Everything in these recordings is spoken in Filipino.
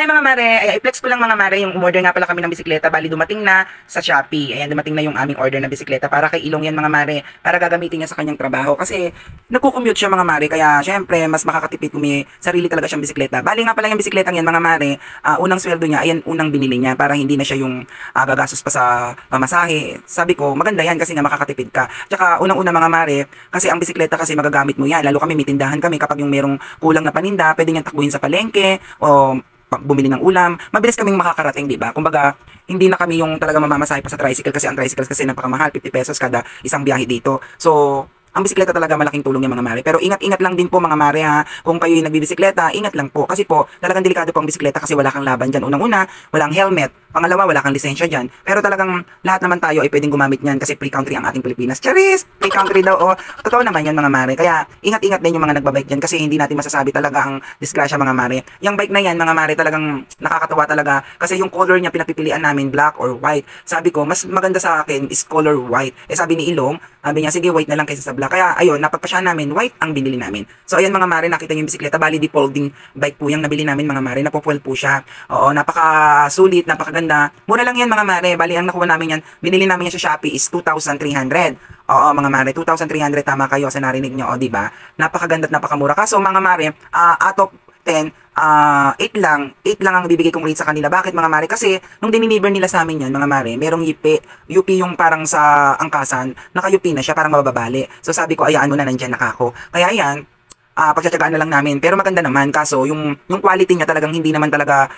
Hi mga mare, ay i-flex ko lang mga mare, yung umorder nga pala kami ng bisikleta, bali dumating na sa Shopee. Ayan, dumating na yung aming order na bisikleta para kay Ilong yan mga mare, para gagamitin niya sa kanyang trabaho. Kasi nagko-commute siya mga mare, kaya syempre mas makakatipid kung may sarili talaga siyang bisikleta. Bali nga pala yung bisikletang yan mga mare, unang sweldo niya, ayan unang binili niya para hindi na siya yung gagastos pa sa pamasahe. Sabi ko, maganda yan kasi nga makakatipid ka. Tsaka unang-una mga mare, kasi ang bisikleta kasi magagamit mo yan, lalo kami may tindahan kami kapag yung merong kulang na paninda, pwede niyang takbuhin sa palengke o bumili ng ulam, mabilis kaming makakarating, di ba? Kumbaga, hindi na kami yung talaga mamamasahe pa sa tricycle kasi ang tricycle kasi napakamahal, 50 pesos kada isang biyahe dito. So, ang bisikleta talaga malaking tulong yung mga mare. Pero ingat-ingat lang din po mga mare ha. Kung kayo yung nagbibisikleta, ingat lang po. Kasi po, talagang delikado po ang bisikleta kasi wala kang laban dyan. Unang-una, walang helmet. Pangalawa, wala kang lisensya dyan. Pero talagang lahat naman tayo ay pwedeng gumamit niyan kasi free country ang ating Pilipinas. Charis! Free country daw. O, totoo naman yan mga mare. Kaya ingat-ingat din yung mga nagbabike dyan kasi hindi natin masasabi talaga ang disgrasya mga mare. Yung bike na yan mga mare talagang nakakatawa talaga kasi yung color niya pinapipilian namin black or white. Sabi ko, mas maganda sa akin is color white. Eh sabi ni Ilong, sabi niya, sige white na lang kaysa sa black. Kaya ayun, napagpasya namin, white ang binili namin. So ayan mga mare, nakita niyo yung bisikleta, bali di folding bike po yung nabili namin mga mare, napo-fold po siya. Oo, napaka-sulit, napakaganda. Mura lang yan mga mare, bali ang nakuha namin yan, binili namin yan sa Shopee is 2,300. Oo mga mare, 2,300 tama kayo sa narinig nyo, o diba? Napakaganda at napakamura. Kaso mga mare, out of 10, 8 lang ang bibigay kong rate sa kanila. Bakit mga mare? Kasi nung diniliver nila sa amin yan mga mare, merong UP yung parang sa angkasan, naka-UP na siya, parang mababali. So sabi ko, ayaan mo na, nandyan nakako. Kaya ayan, pagtsatsagaan na lang namin. Pero maganda naman, kaso yung quality niya talagang hindi naman talaga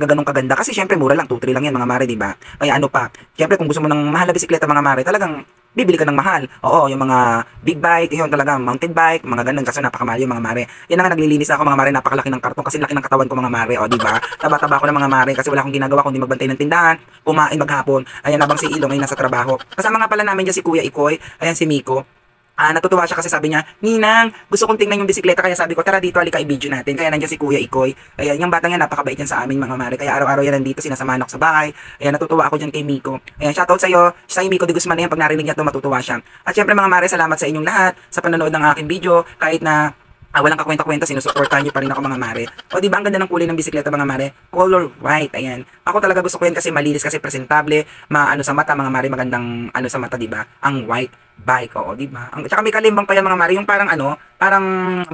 ganun kaganda. Kasi syempre mura lang, 2-3 lang yan mga mare, di ba? Kaya ano pa, syempre kung gusto mo ng mahal na bisikleta mga mare, talagang bibili ka ng mahal. Oo, yung mga big bike, yun talaga, mountain bike, mga ganun, kaso napakamahal yung mga mare. Yan na nga, naglilinis ako mga mare, napakalaki ng karton kasi laki ng katawan ko mga mare, o di ba? Taba-taba ko ng mga mare kasi wala akong ginagawa kundi magbantay ng tindahan, kumain maghapon. Ayan, habang si Ilong ay nasa trabaho. Kasama nga pala namin dyan si Kuya Ikoy, ayan si Miko. Natutuwa siya kasi sabi niya, Ninang, gusto kong tingnan yung bisikleta, kaya sabi ko, tara dito, halika i-video natin. Kaya nandiyan si Kuya Ikoy. Ayan, yung batang yan, napakabait yan sa amin mga mare. Kaya araw-araw yan nandito, sinasamahan ako sa bahay. Ayan, natutuwa ako dyan kay Miko. Ayan, shoutout sa'yo, Miko de Guzman na yan, pag narinig niya ito, matutuwa siya. At syempre mga mare, salamat sa inyong lahat sa panonood ng aking video, kahit na walang kakwenta-kwenta, sinusuportahan niyo pa rin ako mga mare. O di ba ang ganda ng kulay ng bisikleta mga mare? Color white, ayan. Ako talaga gusto ko yan kasi malinis, kasi presentable, maano sa mata mga mare, magandang ano sa mata, di ba? Ang white bike, oo, di ba? Tsaka may kalimbang pa yan mga mare, yung parang ano, parang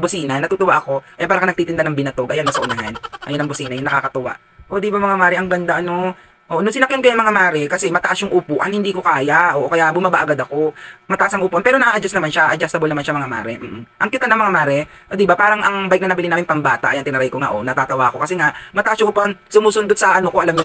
busina, natutuwa ako. Eh parang ka nagtitinda ng binatog, ayan nasa unahan. Ayun ang busina, yung nakakatuwa. O di ba mga mare, ang ganda ano. O, nung sinakyan ko yung mga mare, kasi mataas yung upuan, hindi ko kaya. O, kaya bumaba agad ako. Mataas ang upuan, pero na-adjust naman siya. Adjustable naman siya mga mare. Ang cute na mga mare. O, diba, parang ang bike na nabili namin pambata. Ayan, tinaray ko nga, o, natatawa ako. Kasi nga, mataas yung upuan, sumusundot sa ano ko, alam mo.